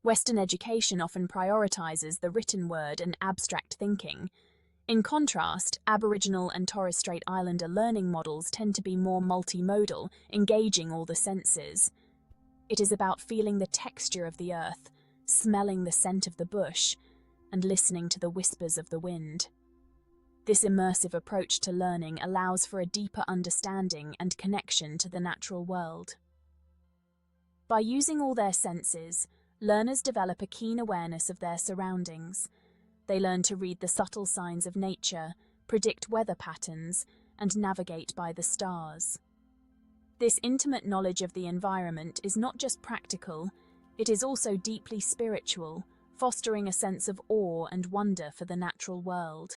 Western education often prioritizes the written word and abstract thinking. In contrast, Aboriginal and Torres Strait Islander learning models tend to be more multimodal, engaging all the senses. It is about feeling the texture of the earth, smelling the scent of the bush, and listening to the whispers of the wind. This immersive approach to learning allows for a deeper understanding and connection to the natural world. By using all their senses, learners develop a keen awareness of their surroundings. They learn to read the subtle signs of nature, predict weather patterns, and navigate by the stars. This intimate knowledge of the environment is not just practical, it is also deeply spiritual, fostering a sense of awe and wonder for the natural world.